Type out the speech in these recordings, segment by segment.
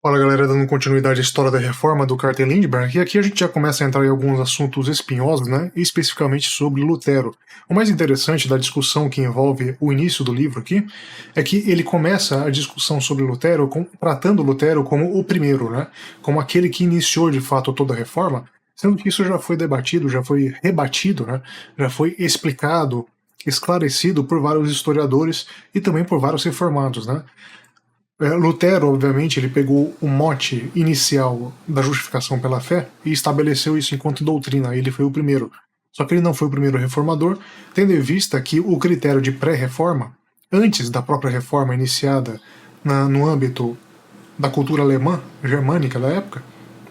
Fala galera, dando continuidade à história da reforma do Carter Lindbergh, e aqui a gente já começa a entrar em alguns assuntos espinhosos, né, especificamente sobre Lutero. O mais interessante da discussão que envolve o início do livro aqui é que ele começa a discussão sobre Lutero tratando Lutero como o primeiro, né, como aquele que iniciou de fato toda a reforma, sendo que isso já foi debatido, já foi rebatido, né, já foi explicado, esclarecido por vários historiadores e também por vários reformados, né. Lutero, obviamente, ele pegou o mote inicial da justificação pela fé e estabeleceu isso enquanto doutrina. Ele foi o primeiro. Só que ele não foi o primeiro reformador, tendo em vista que o critério de pré-reforma, antes da própria reforma iniciada no âmbito da cultura alemã, germânica da época,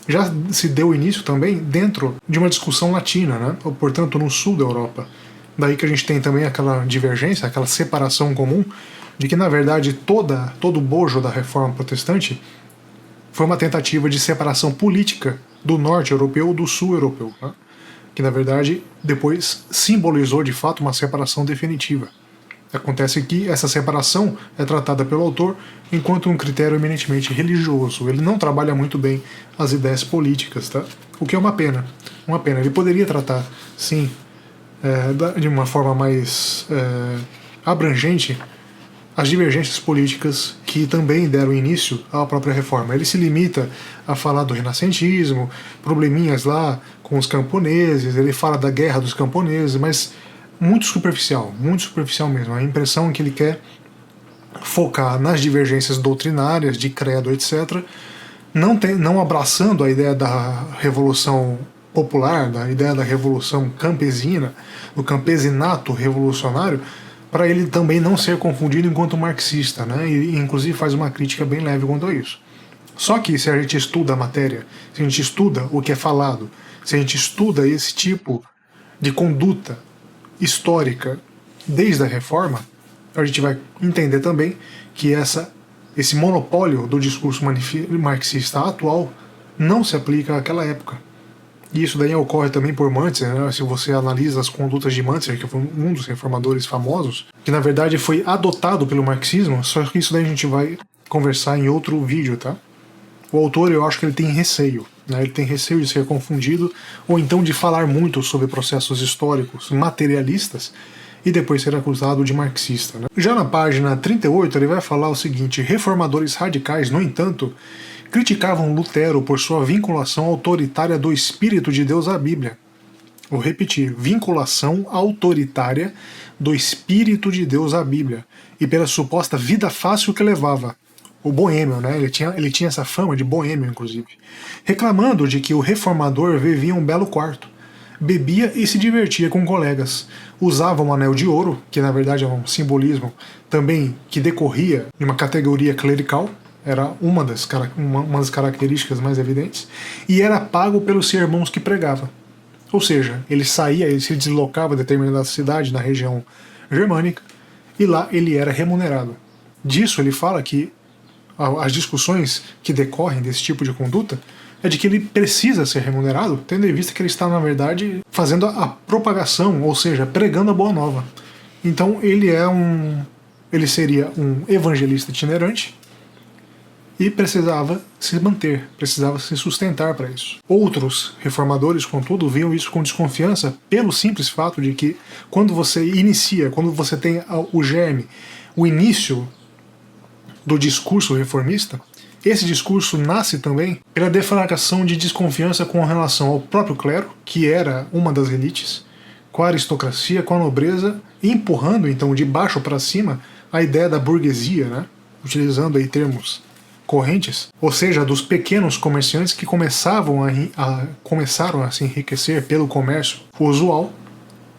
já se deu início também dentro de uma discussão latina, né? Ou, portanto, no sul da Europa. Daí que a gente tem também aquela divergência, aquela separação comum de que, na verdade, todo o bojo da reforma protestante foi uma tentativa de separação política do norte europeu do sul europeu, né? Que, na verdade, depois simbolizou, de fato, uma separação definitiva. Acontece que essa separação é tratada pelo autor enquanto um critério eminentemente religioso. Ele não trabalha muito bem as ideias políticas, tá? O que é uma pena. Uma pena. Ele poderia tratar, sim, de uma forma mais abrangente as divergências políticas que também deram início à própria reforma. Ele se limita a falar do renascentismo, probleminhas lá com os camponeses, ele fala da guerra dos camponeses, mas muito superficial mesmo. A impressão é que ele quer focar nas divergências doutrinárias, de credo, etc., não abraçando a ideia da revolução popular, da ideia da revolução campesina, do campesinato revolucionário, para ele também não ser confundido enquanto marxista, né? E inclusive faz uma crítica bem leve quanto a isso. Só que se a gente estuda a matéria, se a gente estuda o que é falado, se a gente estuda esse tipo de conduta histórica desde a reforma, a gente vai entender também que esse monopólio do discurso marxista atual não se aplica àquela época. E isso daí ocorre também por Mantzer, né? Se você analisa as condutas de Mantzer, que foi um dos reformadores famosos, que na verdade foi adotado pelo marxismo, só que isso daí a gente vai conversar em outro vídeo, tá? O autor, eu acho que ele tem receio, né? Ele tem receio de ser confundido, ou então de falar muito sobre processos históricos materialistas, e depois ser acusado de marxista, né? Já na página 38 ele vai falar o seguinte: reformadores radicais, no entanto, criticavam Lutero por sua vinculação autoritária do Espírito de Deus à Bíblia. Vou repetir: vinculação autoritária do Espírito de Deus à Bíblia, e pela suposta vida fácil que levava. O boêmio, né? Ele tinha essa fama de boêmio, inclusive. Reclamando de que o reformador vivia um belo quarto, bebia e se divertia com colegas, usava um anel de ouro, que na verdade é um simbolismo também que decorria de uma categoria clerical, era uma das características mais evidentes, e era pago pelos sermões que pregava. Ou seja, ele se deslocava a determinada cidade na região germânica, e lá ele era remunerado. Disso ele fala que as discussões que decorrem desse tipo de conduta é de que ele precisa ser remunerado, tendo em vista que ele está, na verdade, fazendo a propagação, ou seja, pregando a boa nova. Então ele seria um evangelista itinerante, e precisava se manter, precisava se sustentar para isso. Outros reformadores, contudo, viam isso com desconfiança pelo simples fato de que quando você tem o germe, o início do discurso reformista, esse discurso nasce também pela deflagração de desconfiança com relação ao próprio clero, que era uma das elites, com a aristocracia, com a nobreza, empurrando então de baixo para cima a ideia da burguesia, né? Utilizando aí termos correntes, ou seja, dos pequenos comerciantes que começaram a se enriquecer pelo comércio usual,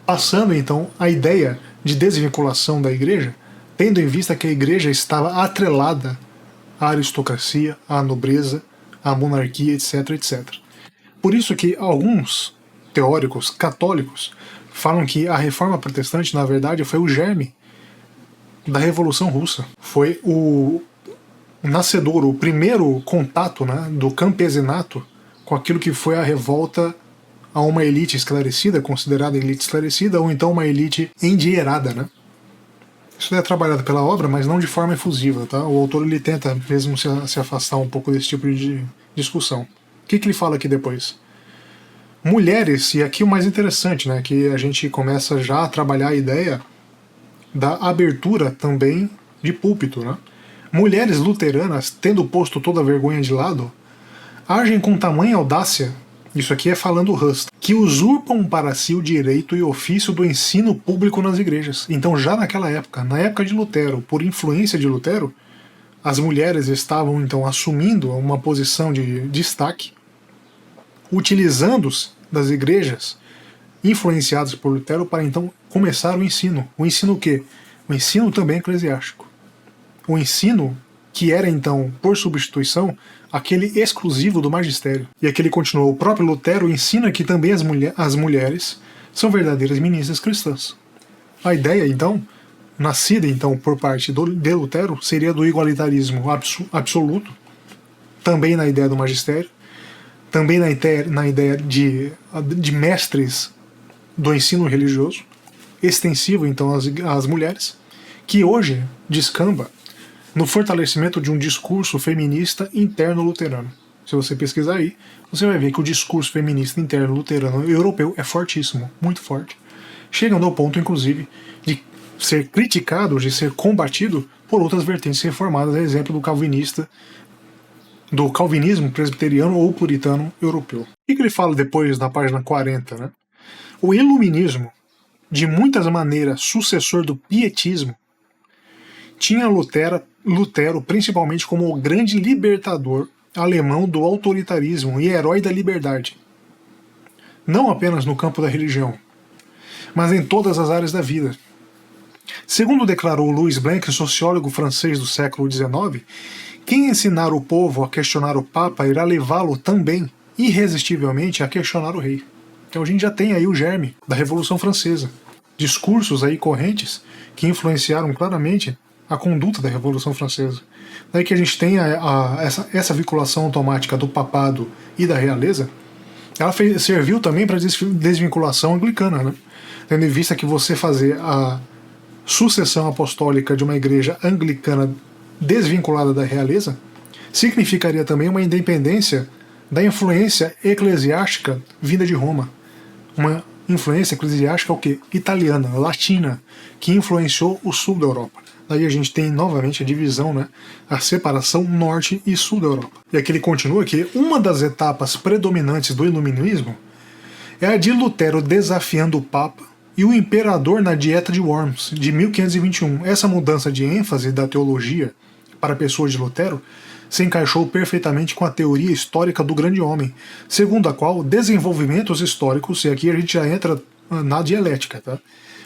passando então a ideia de desvinculação da igreja, tendo em vista que a igreja estava atrelada à aristocracia, à nobreza, à monarquia, etc, etc. Por isso que alguns teóricos católicos falam que a reforma protestante, na verdade, foi o germe da Revolução Russa. Foi o nascedor, o primeiro contato, né, do campesinato com aquilo que foi a revolta a uma elite esclarecida, considerada elite esclarecida, ou então uma elite endinheirada, né? Isso é trabalhado pela obra, mas não de forma efusiva, tá? O autor ele tenta mesmo se afastar um pouco desse tipo de discussão. O que ele fala aqui depois? Mulheres, e aqui o mais interessante, né, que a gente começa já a trabalhar a ideia da abertura também de púlpito, né? Mulheres luteranas, tendo posto toda a vergonha de lado, agem com tamanha audácia, isso aqui é falando Hus, que usurpam para si o direito e ofício do ensino público nas igrejas. Então já naquela época, na época de Lutero, por influência de Lutero, as mulheres estavam então assumindo uma posição de destaque, utilizando-se das igrejas influenciadas por Lutero para então começar o ensino. O ensino o quê? O ensino também eclesiástico. O ensino que era então, por substituição, aquele exclusivo do magistério. E aqui ele continuou, o próprio Lutero ensina que também as mulheres são verdadeiras ministras cristãs. A ideia, então, nascida então por parte de Lutero, seria do igualitarismo absoluto, também na ideia do magistério, também na ideia de mestres do ensino religioso, extensivo então às mulheres, que hoje descamba no fortalecimento de um discurso feminista interno luterano. Se você pesquisar aí, você vai ver que o discurso feminista interno luterano europeu é fortíssimo, muito forte, chegando ao ponto, inclusive, de ser criticado, de ser combatido por outras vertentes reformadas, a exemplo do calvinismo presbiteriano ou puritano europeu. O que ele fala depois na página 40? Né? O iluminismo, de muitas maneiras sucessor do pietismo, tinha Lutero principalmente como o grande libertador alemão do autoritarismo e herói da liberdade. Não apenas no campo da religião, mas em todas as áreas da vida. Segundo declarou Louis Blanc, sociólogo francês do século XIX, quem ensinar o povo a questionar o Papa irá levá-lo também, irresistivelmente, a questionar o rei. Então a gente já tem aí o germe da Revolução Francesa. Discursos aí correntes que influenciaram claramente a conduta da Revolução Francesa. Daí que a gente tem essa vinculação automática do papado e da realeza, ela serviu também para a desvinculação anglicana, né? Tendo em vista que você fazer a sucessão apostólica de uma igreja anglicana desvinculada da realeza significaria também uma independência da influência eclesiástica vinda de Roma. Uma influência eclesiástica o quê? Italiana, latina, que influenciou o sul da Europa. Daí a gente tem novamente a divisão, né, a separação norte e sul da Europa. E aqui ele continua que uma das etapas predominantes do iluminismo é a de Lutero desafiando o Papa e o imperador na Dieta de Worms, de 1521. Essa mudança de ênfase da teologia para a pessoa de Lutero se encaixou perfeitamente com a teoria histórica do grande homem, segundo a qual desenvolvimentos históricos, e aqui a gente já entra na dialética, tá?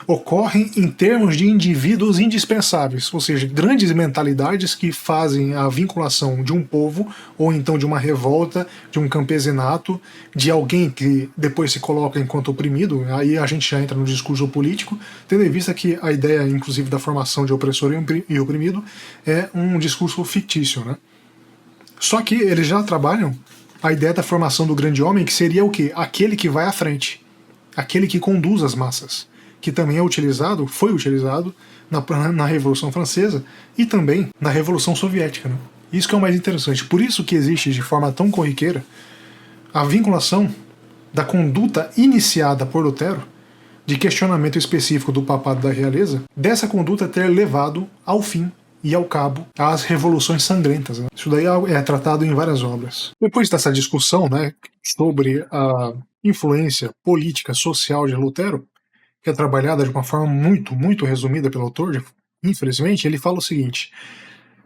Ocorrem em termos de indivíduos indispensáveis, ou seja, grandes mentalidades que fazem a vinculação de um povo, ou então de uma revolta, de um campesinato, de alguém que depois se coloca enquanto oprimido. Aí a gente já entra no discurso político, tendo em vista que a ideia, inclusive, da formação de opressor e oprimido é um discurso fictício, né? Só que eles já trabalham a ideia da formação do grande homem, que seria o quê? Aquele que vai à frente, aquele que conduz as massas, que também foi utilizado na Revolução Francesa e também na Revolução Soviética. Né? Isso que é o mais interessante. Por isso que existe de forma tão corriqueira a vinculação da conduta iniciada por Lutero, de questionamento específico do papado da realeza, dessa conduta ter levado ao fim e ao cabo as revoluções sangrentas. Né? Isso daí é tratado em várias obras. Depois dessa discussão, né, sobre a influência política, social de Lutero, que é trabalhada de uma forma muito, muito resumida pelo autor, infelizmente, ele fala o seguinte,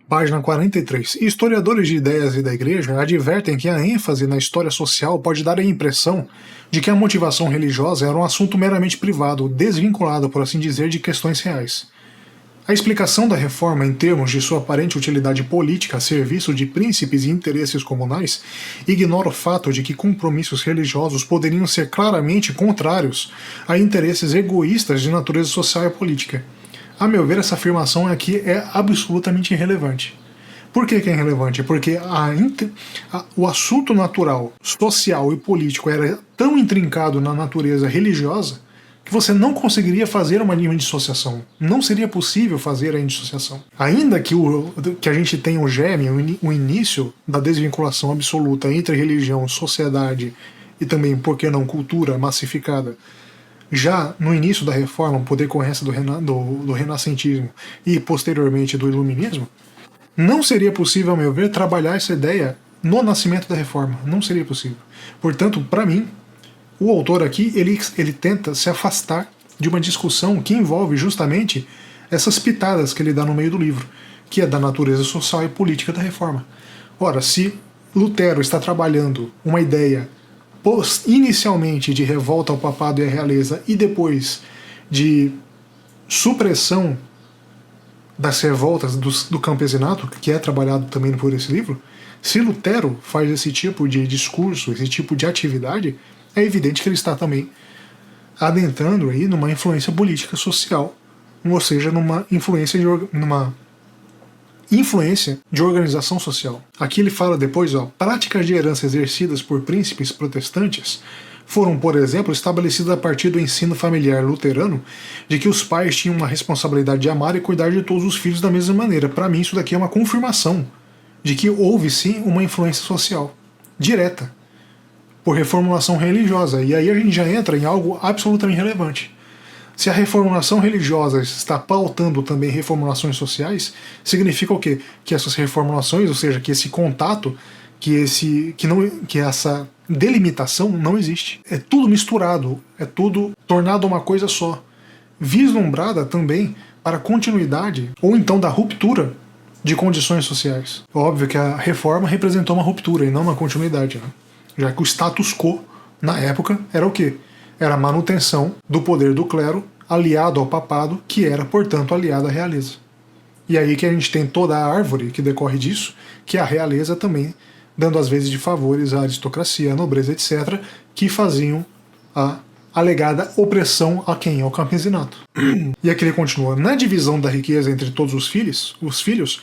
página 43. Historiadores de ideias e da igreja advertem que a ênfase na história social pode dar a impressão de que a motivação religiosa era um assunto meramente privado, desvinculado, por assim dizer, de questões reais. A explicação da reforma em termos de sua aparente utilidade política a serviço de príncipes e interesses comunais ignora o fato de que compromissos religiosos poderiam ser claramente contrários a interesses egoístas de natureza social e política. A meu ver, essa afirmação aqui é absolutamente irrelevante. Por que é irrelevante? Porque o assunto natural, social e político era tão intrincado na natureza religiosa que você não conseguiria fazer uma indissociação. Não seria possível fazer a indissociação. Ainda que a gente tenha o germe, o início da desvinculação absoluta entre religião, sociedade e também, por que não, cultura massificada, já no início da reforma, por decorrência do renascentismo e posteriormente do iluminismo, não seria possível, ao meu ver, trabalhar essa ideia no nascimento da reforma. Não seria possível. Portanto, para mim, o autor aqui, ele tenta se afastar de uma discussão que envolve justamente essas pitadas que ele dá no meio do livro, que é da natureza social e política da reforma. Ora, se Lutero está trabalhando uma ideia inicialmente de revolta ao papado e à realeza e depois de supressão das revoltas do campesinato, que é trabalhado também por esse livro, se Lutero faz esse tipo de discurso, esse tipo de atividade, é evidente que ele está também adentrando aí numa influência política social, ou seja, numa influência de organização social. Aqui ele fala depois, práticas de herança exercidas por príncipes protestantes foram, por exemplo, estabelecidas a partir do ensino familiar luterano de que os pais tinham uma responsabilidade de amar e cuidar de todos os filhos da mesma maneira. Para mim, isso daqui é uma confirmação de que houve sim uma influência social direta por reformulação religiosa. E aí a gente já entra em algo absolutamente relevante. Se a reformulação religiosa está pautando também reformulações sociais, significa o quê? Que essas reformulações, ou seja, que esse contato, que essa delimitação não existe. É tudo misturado, é tudo tornado uma coisa só, vislumbrada também para a continuidade ou então da ruptura de condições sociais. Óbvio que a reforma representou uma ruptura e não uma continuidade, né? Já que o status quo, na época, era o quê? Era a manutenção do poder do clero aliado ao papado, que era, portanto, aliado à realeza. E aí que a gente tem toda a árvore que decorre disso, que é a realeza também dando às vezes de favores à aristocracia, à nobreza, etc., que faziam a alegada opressão a quem? Ao campesinato. E aqui ele continua: na divisão da riqueza entre todos os filhos,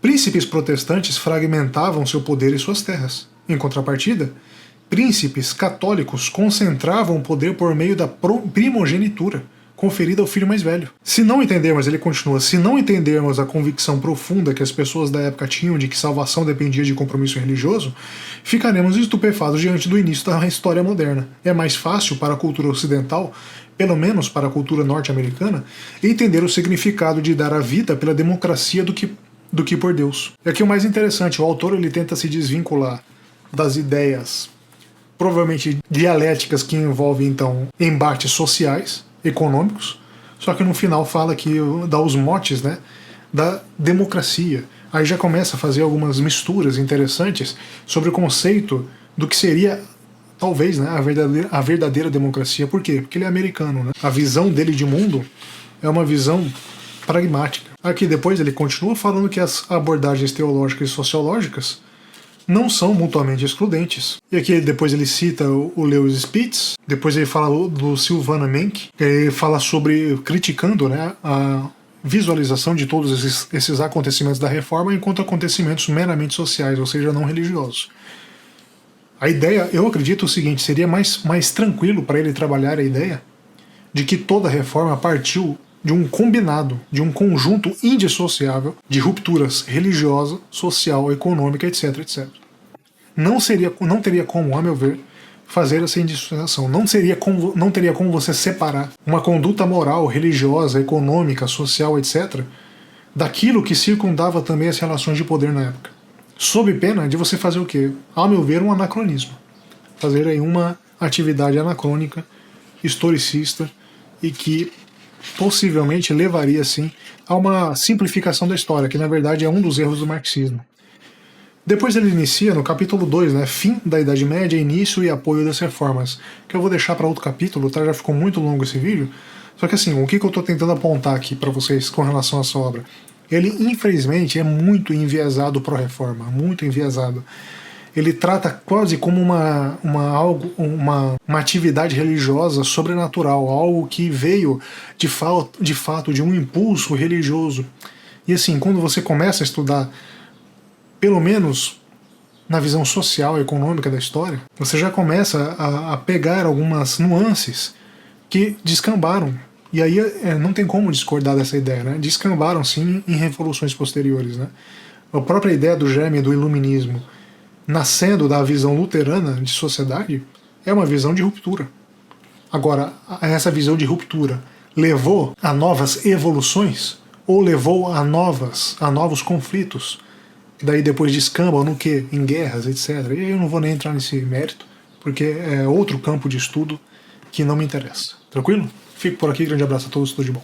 príncipes protestantes fragmentavam seu poder e suas terras. Em contrapartida, príncipes católicos concentravam o poder por meio da primogenitura, conferida ao filho mais velho. Se não entendermos, ele continua, se não entendermos a convicção profunda que as pessoas da época tinham de que salvação dependia de compromisso religioso, ficaremos estupefatos diante do início da história moderna. É mais fácil para a cultura ocidental, pelo menos para a cultura norte-americana, entender o significado de dar a vida pela democracia do que por Deus. E aqui o mais interessante, o autor ele tenta se desvincular das ideias provavelmente dialéticas que envolvem então embates sociais, econômicos, só que no final fala que dá os motes, né, da democracia. Aí já começa a fazer algumas misturas interessantes sobre o conceito do que seria talvez, né, a verdadeira democracia. Por quê? Porque ele é americano, né? A visão dele de mundo é uma visão pragmática. Aqui depois ele continua falando que as abordagens teológicas e sociológicas não são mutuamente excludentes. E aqui depois ele cita o Lewis Spitz, depois ele fala do Sylvana Menck, que ele fala sobre, criticando, né, a visualização de todos esses acontecimentos da reforma enquanto acontecimentos meramente sociais, ou seja, não religiosos. A ideia, eu acredito o seguinte, seria mais tranquilo para ele trabalhar a ideia de que toda a reforma partiu de um combinado, de um conjunto indissociável de rupturas religiosa, social, econômica, etc, etc. Não teria como, a meu ver, fazer essa indissociação. Não teria como você separar uma conduta moral, religiosa, econômica, social, etc, daquilo que circundava também as relações de poder na época. Sob pena de você fazer o quê? A meu ver, um anacronismo. Fazer aí uma atividade anacrônica, historicista, e que possivelmente levaria, sim, a uma simplificação da história, que na verdade é um dos erros do marxismo. Depois ele inicia no capítulo 2, né, fim da Idade Média, início e apoio das reformas, que eu vou deixar para outro capítulo, tá? Já ficou muito longo esse vídeo. Só que assim, o que eu estou tentando apontar aqui para vocês com relação a essa obra? Ele, infelizmente, é muito enviesado pró-reforma, muito enviesado. Ele trata quase como uma atividade religiosa sobrenatural, algo que veio de fato de um impulso religioso. E assim, quando você começa a estudar, pelo menos na visão social e econômica da história, você já começa a pegar algumas nuances que descambaram. E aí não tem como discordar dessa ideia, né? Descambaram sim em revoluções posteriores, né? A própria ideia do germe do iluminismo nascendo da visão luterana de sociedade é uma visão de ruptura. Agora, essa visão de ruptura levou a novas evoluções ou levou a novos conflitos? Que daí depois descambam no quê? Em guerras, etc. E eu não vou nem entrar nesse mérito, porque é outro campo de estudo que não me interessa. Tranquilo? Fico por aqui, grande abraço a todos, tudo de bom.